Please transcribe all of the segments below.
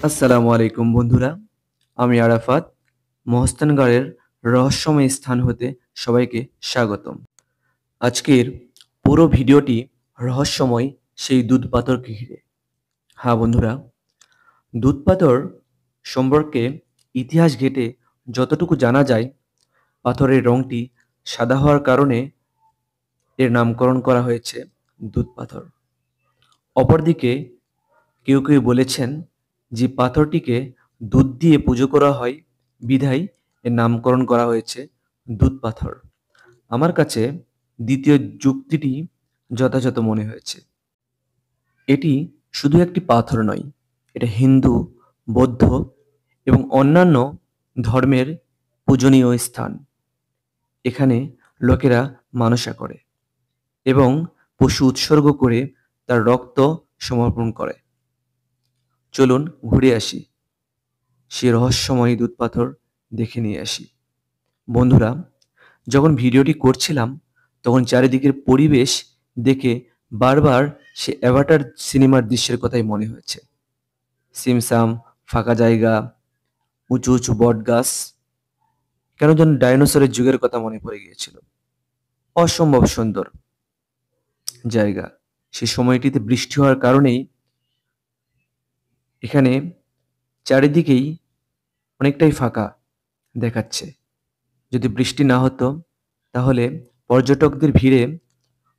আসসালামু আলাইকুম বন্ধুরা, আমি আরাফাত। মহস্তানগড়ের রহস্যময় স্থান হতে সবাইকে স্বাগতম। আজকের পুরো ভিডিওটি রহস্যময় সেই দুধ পাথরকে ঘিরে। হ্যাঁ বন্ধুরা, দুধ পাথর সম্পর্কে ইতিহাস ঘেঁটে যতটুকু জানা যায়, পাথরের রংটি সাদা হওয়ার কারণে এর নামকরণ করা হয়েছে দুধ পাথর। অপরদিকে কেউ কেউ বলেছেন যে পাথরটিকে দুধ দিয়ে পুজো করা হয়, বিধায় এর নামকরণ করা হয়েছে দুধ পাথর। আমার কাছে দ্বিতীয় যুক্তিটি যথাযথ মনে হয়েছে। এটি শুধু একটি পাথর নয়, এটা হিন্দু, বৌদ্ধ এবং অন্যান্য ধর্মের পূজনীয় স্থান। এখানে লোকেরা মানসা করে এবং পশু উৎসর্গ করে তার রক্ত সমর্পণ করে। চলুন ঘুরে আসি, সে রহস্যময় দুধ পাথর দেখে নিয়ে আসি। বন্ধুরা, যখন ভিডিওটি করছিলাম তখন চারিদিকের পরিবেশ দেখে বারবার সে অ্যাভাটার সিনেমার দৃশ্যের কথাই মনে হয়েছে। সিমসাম, ফাঁকা জায়গা, উঁচু উঁচু বট গাছ, কেন যেন ডাইনোসরের যুগের কথা মনে পড়ে গিয়েছিল। অসম্ভব সুন্দর জায়গা। সে সময়টিতে বৃষ্টি হওয়ার কারণেই এখানে চারিদিকেই অনেকটাই ফাঁকা দেখাচ্ছে। যদি বৃষ্টি না হতো তাহলে পর্যটকদের ভিড়ে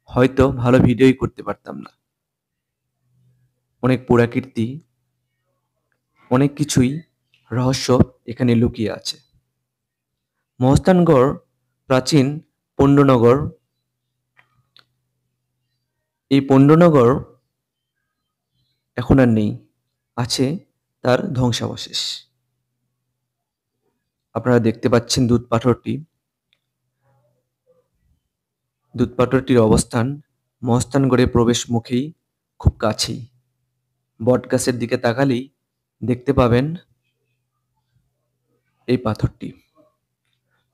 হয়তো ভালো ভিডিওই করতে পারতাম না। অনেক পুরাকীর্তি, অনেক কিছুই রহস্য এখানে লুকিয়ে আছে। মহস্তানগড় প্রাচীন পণ্ডনগর। এই পণ্ডনগর এখন আর নেই, আছে তার ধ্বংসাবশেষ। আপনারা দেখতে পাচ্ছেন দুধ পাথরটির অবস্থান মহস্তানগড়ের প্রবেশ মুখেই খুব কাছেই। বট গাছের দিকে তাকালেই দেখতে পাবেন এই পাথরটি।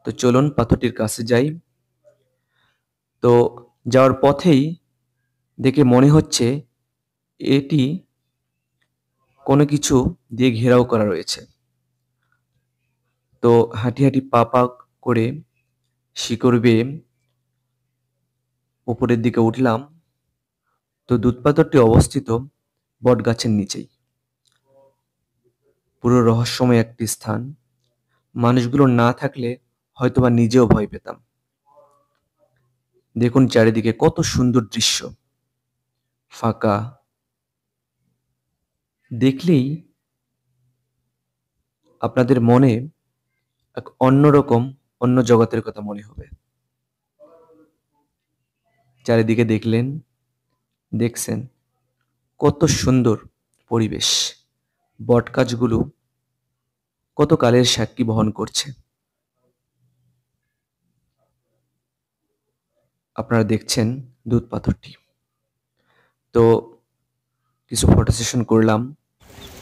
তো চলুন পাথরটির কাছে যাই। তো যাওয়ার পথেই দেখে মনে হচ্ছে এটি কোনো কিছু দিয়ে ঘেরাও করা রয়েছে। তো হাঁটি হাঁটি পা পা করে শিকড় বেয়ে উপরের দিকে উঠলাম। তো দুধ পাথরটি অবস্থিত বট গাছের নিচেই। পুরো রহস্যময় একটি স্থান। মানুষগুলো না থাকলে হয়তোবা নিজেও ভয় পেতাম। দেখুন চারিদিকে কত সুন্দর দৃশ্য, ফাঁকা। দেখলেই আপনাদের মনে এক অন্যরকম অন্য জগতের কথা মনে হবে। চারিদিকে দেখছেন কত সুন্দর পরিবেশ। বট গাছগুলো কত কালের সাক্ষী বহন করছে। আপনারা দেখছেন দুধ পাথরটি। তো কিছু ফটো সেশন করলাম।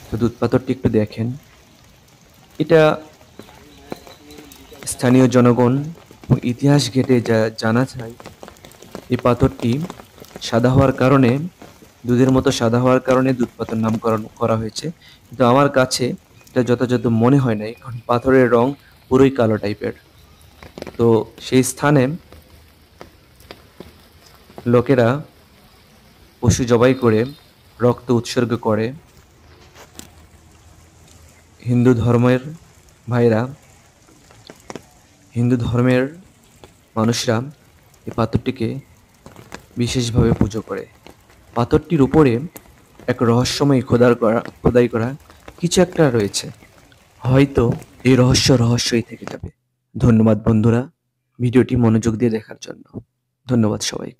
তো দুধ পাথরটি একটু দেখেন। এটা স্থানীয় জনগণ এবং ইতিহাস ঘেঁটে যা জানা যায়, এই পাথরটি সাদা হওয়ার কারণে, দুধের মতো সাদা হওয়ার কারণে দুধ পাথর নামকরণ করা হয়েছে। কিন্তু আমার কাছে এটা যথাযথ মনে হয় নাই, কারণ পাথরের রং পুরোই কালো টাইপের। তো সেই স্থানে লোকেরা পশু জবাই করে রক্ত উৎসর্গ করে। হিন্দু ধর্মের ভাইরা, হিন্দু ধর্মের মানুষরা এই পাথরটিকে বিশেষভাবে পুজো করে। পাথরটির উপরে এক রহস্যময় খোদাই করা কিছু একটা রয়েছে। হয়তো এই রহস্যই থেকে যাবে। ধন্যবাদ বন্ধুরা, ভিডিওটি মনোযোগ দিয়ে দেখার জন্য। ধন্যবাদ সবাইকে।